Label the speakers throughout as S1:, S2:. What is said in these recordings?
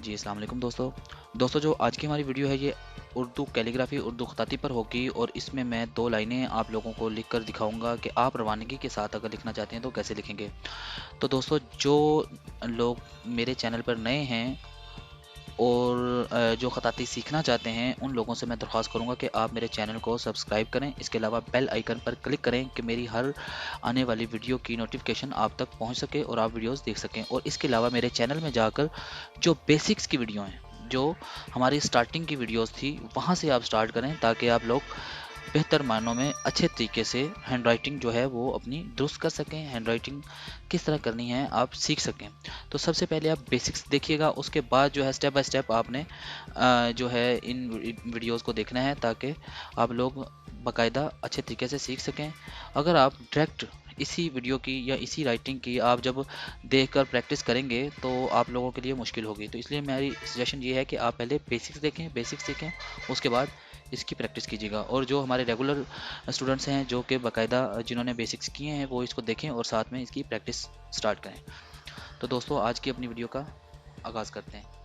S1: जी, अस्सलाम वालेकुम दोस्तों जो आज की हमारी वीडियो है ये उर्दू कैलीग्राफी उर्दू ख़ताती पर होगी और इसमें मैं 2 लाइनें आप लोगों को लिख कर दिखाऊँगा कि आप रवानगी के साथ अगर लिखना चाहते हैं तो कैसे लिखेंगे। तो दोस्तों जो लोग मेरे चैनल पर नए हैं और जो ख़ताती सीखना चाहते हैं उन लोगों से मैं दरख्वास्त करूँगा कि आप मेरे चैनल को सब्सक्राइब करें। इसके अलावा बेल आइकन पर क्लिक करें कि मेरी हर आने वाली वीडियो की नोटिफिकेशन आप तक पहुँच सके और आप वीडियोज़ देख सकें। और इसके अलावा मेरे चैनल में जाकर जो बेसिक्स की वीडियो हैं, जो हमारी स्टार्टिंग की वीडियोज़ थी, वहाँ से आप स्टार्ट करें ताकि आप लोग बेहतर मायनों में अच्छे तरीके से हैंड राइटिंग जो है वो अपनी दुरुस्त कर सकें। हैंड राइटिंग किस तरह करनी है आप सीख सकें। तो सबसे पहले आप बेसिक्स देखिएगा, उसके बाद जो है स्टेप बाय स्टेप आपने जो है इन वीडियोस को देखना है ताकि आप लोग बाकायदा अच्छे तरीके से सीख सकें। अगर आप डायरेक्ट इसी वीडियो की या इसी राइटिंग की आप जब देखकर प्रैक्टिस करेंगे तो आप लोगों के लिए मुश्किल होगी। तो इसलिए मेरी सजेशन ये है कि आप पहले बेसिक्स देखें, बेसिक्स सीखें, उसके बाद इसकी प्रैक्टिस कीजिएगा। और जो हमारे रेगुलर स्टूडेंट्स हैं जो कि बाकायदा जिन्होंने बेसिक्स किए हैं वो इसको देखें और साथ में इसकी प्रैक्टिस स्टार्ट करें। तो दोस्तों आज की अपनी वीडियो का आगाज़ करते हैं।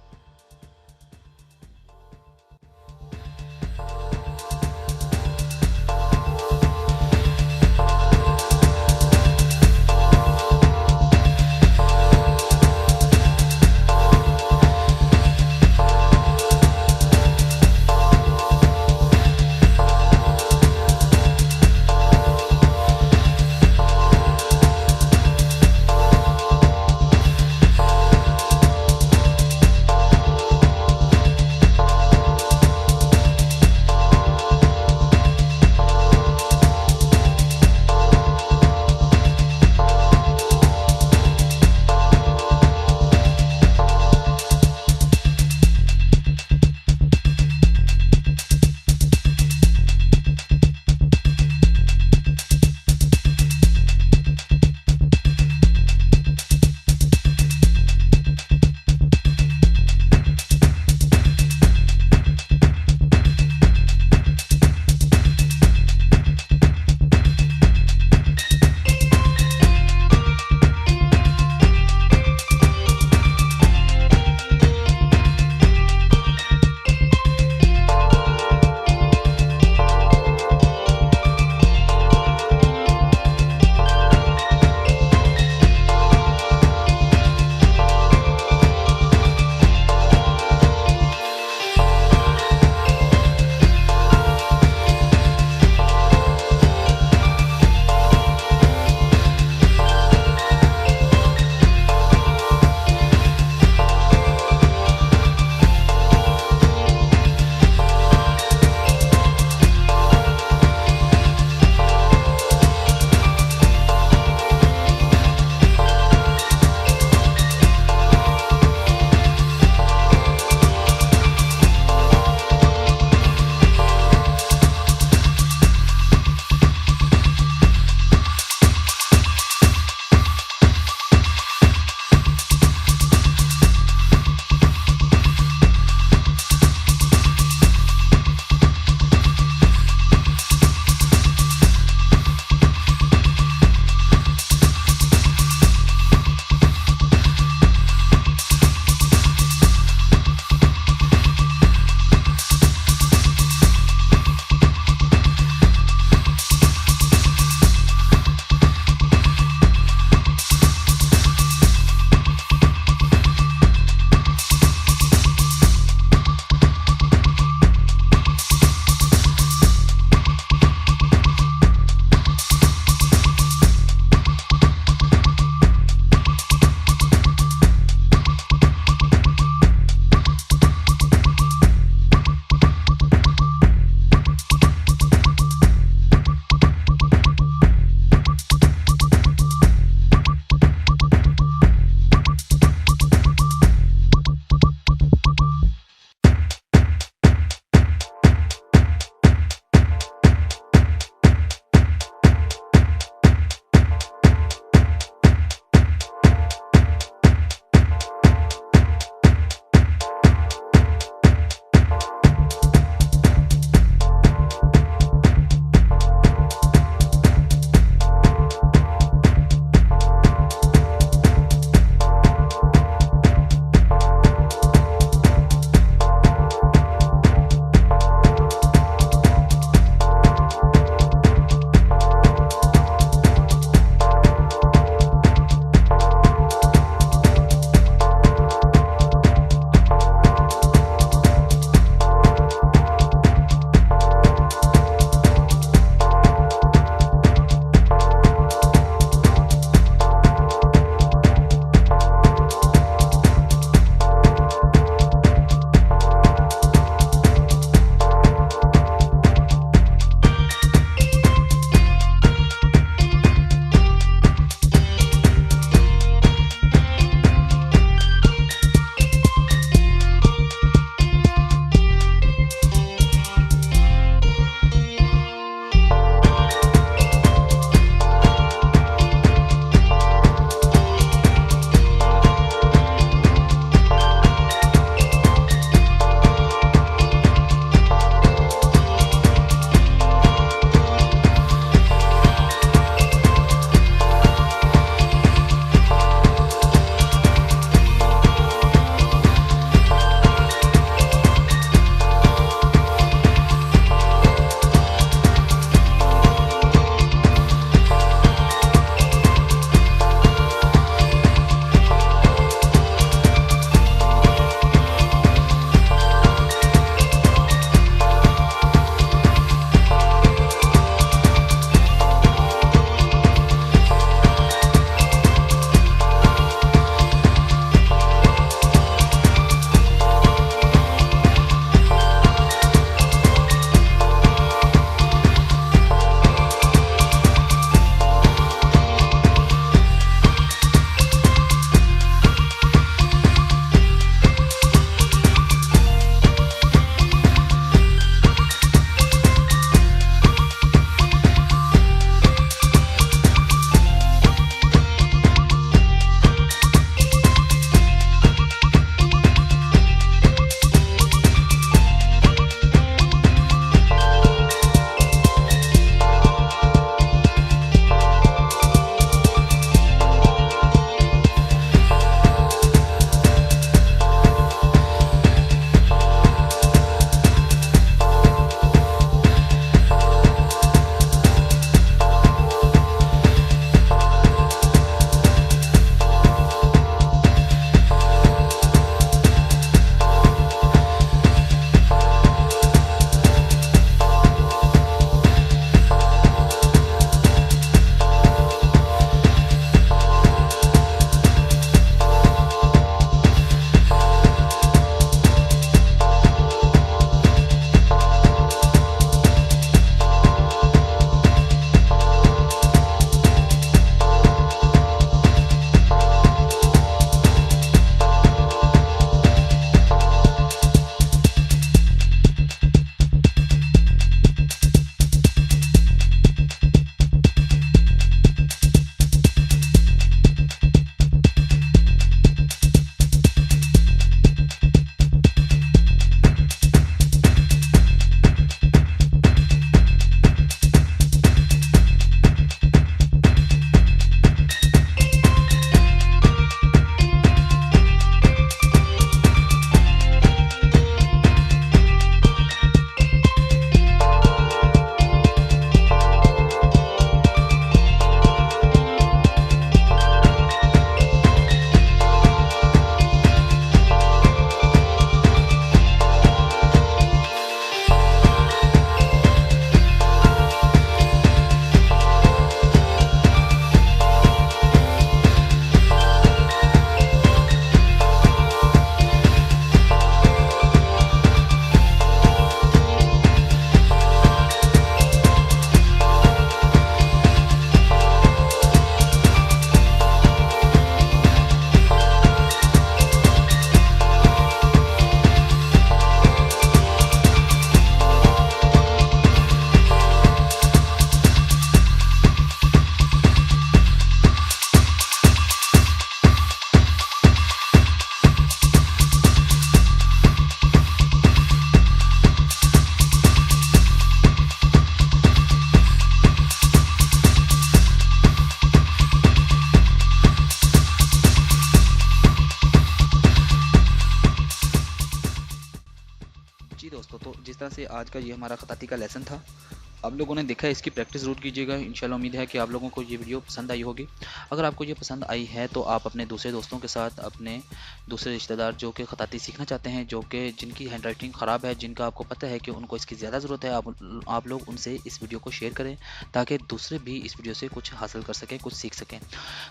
S1: दोस्तों, तो जिस तरह से आज का ये हमारा खताती का लेसन था, आप लोगों ने देखा है, इसकी प्रैक्टिस ज़रूर कीजिएगा। इंशाल्लाह उम्मीद है कि आप लोगों को ये वीडियो पसंद आई होगी। अगर आपको ये पसंद आई है तो आप अपने दूसरे दोस्तों के साथ, अपने दूसरे रिश्तेदार जो कि खताती सीखना चाहते हैं, जो कि जिनकी हैंड राइटिंग ख़राब है, जिनका आपको पता है कि उनको इसकी ज़्यादा ज़रूरत है, आप लोग उनसे इस वीडियो को शेयर करें ताकि दूसरे भी इस वीडियो से कुछ हासिल कर सकें, कुछ सीख सकें।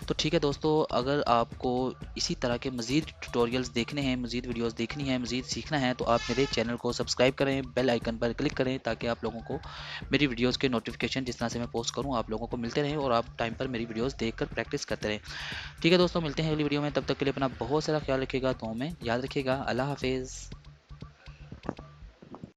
S1: तो ठीक है दोस्तों, अगर आपको इसी तरह के मज़ीद ट्यूटोरियल्स देखने हैं, मज़ीद वीडियोस देखनी है, मज़ीद सीखना है, तो आप मेरे चैनल को सब्सक्राइब करें, बेल आइकन पर क्लिक करें ताकि आप लोगों को मेरी वीडियोस के नोटिफिकेशन जिस तरह से मैं पोस्ट करूं आप लोगों को मिलते रहें और आप टाइम पर मेरी वीडियोस देखकर प्रैक्टिस करते रहें। ठीक है दोस्तों, मिलते हैं अगली वीडियो में, तब तक के लिए अपना बहुत सारा ख्याल रखिएगा, तो हमें याद रखिएगा। अल्लाह हाफिज़।